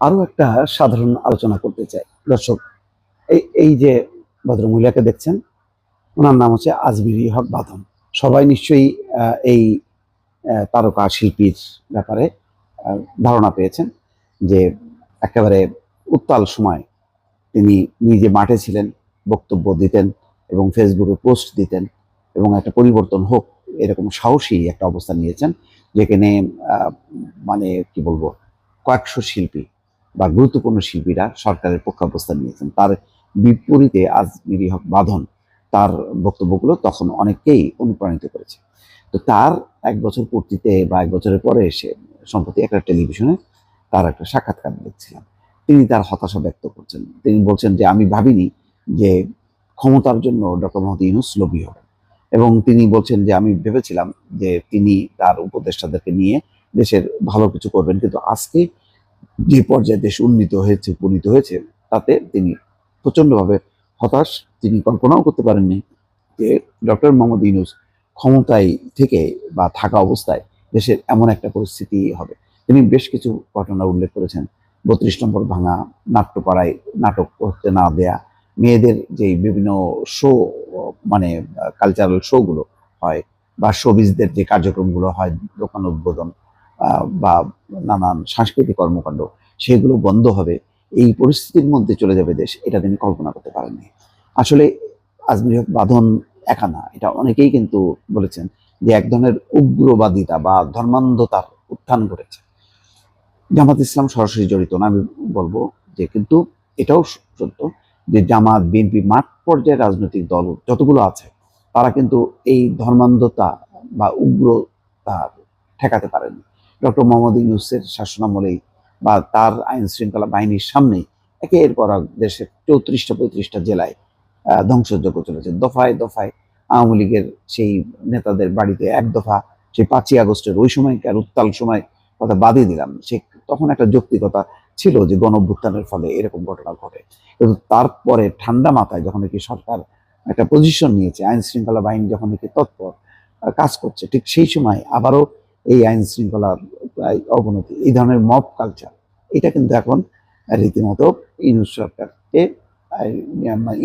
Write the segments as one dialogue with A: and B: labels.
A: আরো একটা সাধারণ আলোচনা করতে চাই দর্শক। এই যে ভদ্রমহিলাকে দেখছেন, ওনার নাম হচ্ছে আজমিরি হক বাঁধন। সবাই নিশ্চয়ই এই তারকা শিল্পীর ব্যাপারে ধারণা পেয়েছেন যে একেবারে উত্তাল সময় তিনি নিজে মাঠে ছিলেন, বক্তব্য দিতেন এবং ফেসবুকে পোস্ট দিতেন এবং একটা পরিবর্তন হোক এরকম সাহসী একটা অবস্থান নিয়েছেন, যেখানে আহ, মানে কি বলবো, কয়েকশো শিল্পী বা গুরুত্বপূর্ণ শিল্পীরা সরকারের পক্ষে অবস্থান নিয়েছেন। তার বিপরীতে আজমিরি হক বাঁধন তার বক্তব্যগুলো তখন অনেককেই অনুপ্রাণিত করেছে। তো তার 1 বছর পূর্তিতে বা 1 বছরের পরে এসে সম্প্রতি একটা টেলিভিশনে তার একটা সাক্ষাৎকার দেখছিলাম। তিনি তার হতাশা ব্যক্ত করছেন। তিনি বলছেন যে আমি ভাবিনি যে ক্ষমতার জন্য ডক্টর মোহাম্মদ ইউনূস লোভী হবেন, এবং তিনি বলছেন যে আমি ভেবেছিলাম যে তিনি তার উপদেষ্টাদেরকে নিয়ে দেশের ভালো কিছু করবেন, কিন্তু আজকে যে পর্যায়ে দেশ উপনীত হয়েছে তাতে তিনি প্রচন্ডভাবে হতাশ। তিনি কল্পনাও করতে পারেননি যে ডক্টর মোহাম্মদ ইউনূস ক্ষমতায় থেকে বা থাকা অবস্থায় দেশের এমন একটা পরিস্থিতি হবে। তিনি বেশ কিছু ঘটনা উল্লেখ করেছেন। 32 নম্বর ভাঙা, নাট্যপাড়ায় নাটক করতে না দেয়া, মেয়েদের যে বিভিন্ন শো, মানে কালচারাল শোগুলো হয় বা শোবিজদের যে কার্যক্রমগুলো হয়, দোকান উদ্বোধন বা নানান সাংস্কৃতিক কর্মকাণ্ড, সেগুলো বন্ধ হবে, এই পরিস্থিতির মধ্যে চলে যাবে দেশ, এটা তিনি কল্পনা করতে পারেননি। আসলে আজমির হক বাঁধন একা না, এটা অনেকেই কিন্তু বলেছেন যে এক ধরনের উগ্রবাদিতা বা ধর্মান্ধতার উত্থান ঘটেছে। জামাত ইসলাম সরাসরি জড়িত না আমি বলবো, যে কিন্তু এটাও সত্য যে জামাত, বিএনপি, মাঠ পর্যায়ে রাজনৈতিক দল যতগুলো আছে তারা কিন্তু এই ধর্মান্ধতা বা উগ্রতা ঠেকাতে পারেনি। ডক্টর মোহাম্মদ ইউনূসের শাসনামলেই বা তার আইন শৃঙ্খলা বাহিনীর সামনেই একের পর এক দেশের 34টা 35টা জেলায় ধ্বংসযজ্ঞ চলেছে। দফায় দফায় আওয়ামী লীগের সেই নেতাদের বাড়িতে এক দফা, সেই 5ই আগস্টের ওই সময়কার উত্তাল সময় কথা বাদই দিলাম, সে তখন একটা যৌক্তিকতা ছিল যে গণঅভ্যুত্থানের ফলে এরকম ঘটনা ঘটে। কিন্তু তারপরে ঠান্ডা মাথায় যখন নাকি সরকার একটা পজিশন নিয়েছে, আইন শৃঙ্খলা বাহিনী যখন নাকি তৎপর কাজ করছে, ঠিক সেই সময় আবারও এই আইন শৃঙ্খলার অবনতি, এই ধরনের মব কালচার, এটা কিন্তু এখন রীতিমতো ইউনূস সরকারকে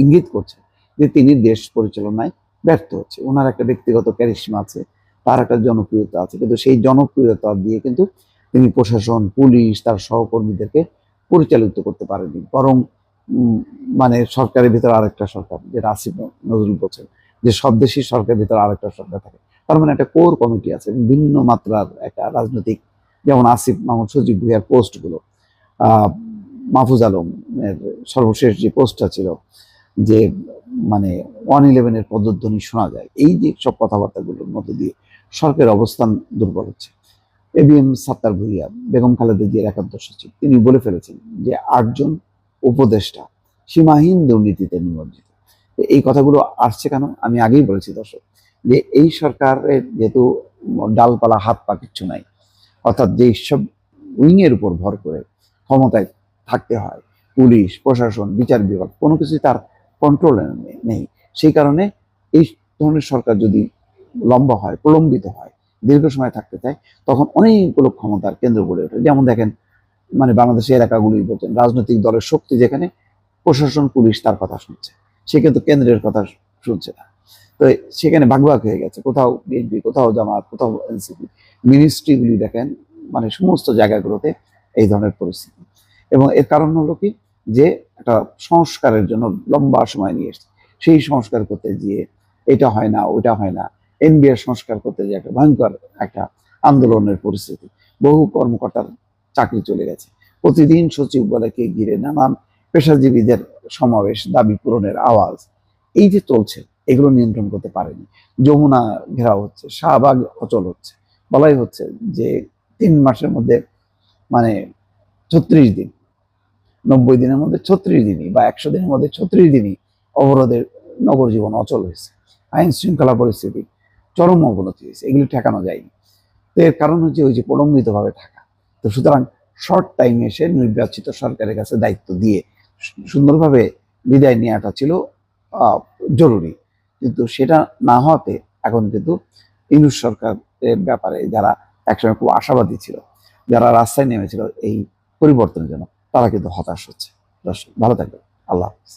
A: ইঙ্গিত করছে যে তিনি দেশ পরিচালনায় ব্যর্থ হচ্ছে। ওনার একটা ব্যক্তিগত ক্যারিশমা আছে, তার একটা জনপ্রিয়তা আছে, কিন্তু সেই জনপ্রিয়তা দিয়ে কিন্তু তিনি প্রশাসন, পুলিশ, তার সহকর্মীদেরকে পরিচালিত করতে পারেনি, বরং মানে সরকারের ভিতরে আরেকটা সরকার, যেটা আসিফ নজরুল বলছেন যে সব দেশের সরকারের ভিতরে আরেকটা সরকার থাকে। তার মানে একটা কোর কমিটি আছে, ভিন্ন মাত্রার একটা রাজনৈতিক, যেমন আসিফ মাহমুদ সজীব ভুইয়ার পোস্টগুলো, আহ মাহফুজ আলমের সর্বশেষ যে পোস্টটা ছিল যে মানে 111-এর পদধ্বনি শোনা যায়, এই যে সব কথাবার্তাগুলোর মধ্যে দিয়ে সরকারের অবস্থান দুর্বল হচ্ছে। এবিএম সাত্তার ভুঁইয়া, বেগম খালেদা জিয়ার একান্ত সচিব, তিনি বলে ফেলেছেন যে 8জন উপদেষ্টা সীমাহীন দুর্নীতিতে নিমজ্জিত। এই কথাগুলো আসছে কেন? আমি আগেই বলেছি দর্শক, যে এই সরকারের যেহেতু ডালপালা হাত পা কিচ্ছু নাই, অর্থাৎ যে সব উইংয়ের উপর ভর করে ক্ষমতায় থাকতে হয়, পুলিশ, প্রশাসন, বিচার বিভাগ, কোনো কিছুই তার কন্ট্রোলে নেই। সেই কারণে এই ধরনের সরকার যদি লম্বা হয়, প্রলম্বিত হয়, দীর্ঘ সময় থাকতে চায়, তখন অনেকগুলো ক্ষমতার কেন্দ্র গড়ে ওঠে। যেমন দেখেন, মানে বাংলাদেশের এলাকাগুলি বলছেন, রাজনৈতিক দলের শক্তি যেখানে, প্রশাসন, পুলিশ তার কথা শুনছে, সে কিন্তু কেন্দ্রের কথা শুনছে না। তো সেখানে ভাগ ভাগ হয়ে গেছে, কোথাও বিএনপি, কোথাও জামাত, কোথাও এনসিপি। মিনিস্ট্রিগুলি দেখেন, মানে সমস্ত জায়গাগুলোতে এই ধরনের পরিস্থিতি। এবং এর কারণ হলো কি, যে একটা সংস্কারের জন্য লম্বা সময় নিয়ে এসছে, সেই সংস্কার করতে গিয়ে এটা হয় না, ওইটা হয় না, এনবিআর সংস্কার করতে গিয়ে একটা ভয়ঙ্কর একটা আন্দোলনের পরিস্থিতি, বহু কর্মকর্তার চাকরি চলে গেছে, প্রতিদিন সচিবালয়কে ঘিরে নানান পেশাজীবীদের সমাবেশ, দাবি পূরণের আওয়াজ, এই যে চলছে, এগুলো নিয়ন্ত্রণ করতে পারেনি। যমুনা ঘেরাও হচ্ছে, শাহবাগ অচল হচ্ছে, বলাই হচ্ছে যে 3 মাসের মধ্যে, মানে 36 দিন, 90 দিনের মধ্যে 36 দিনই বা 100 দিনের মধ্যে 36 দিনই অবরোধের নগর জীবন অচল হয়েছে, আইন শৃঙ্খলা পরিস্থিতি চরম অবনতি হয়েছে, এগুলি ঠেকানো যায়নি। তো এর কারণ হচ্ছে ওই যে প্রলম্বিত ভাবে থাকা। তো সুতরাং শর্ট টাইমে এসে নির্বাচিত সরকারের কাছে দায়িত্ব দিয়ে সুন্দরভাবে বিদায় নেওয়াটা ছিল জরুরি, কিন্তু সেটা না হওয়াতে এখন কিন্তু ইউনূস সরকারের ব্যাপারে যারা একসময় খুব আশাবাদী ছিল, যারা রাস্তায় নেমেছিল এই পরিবর্তনের জন্য, তারা কিন্তু হতাশ হচ্ছে। দর্শক ভালো থাকবেন, আল্লাহ হাফেজ।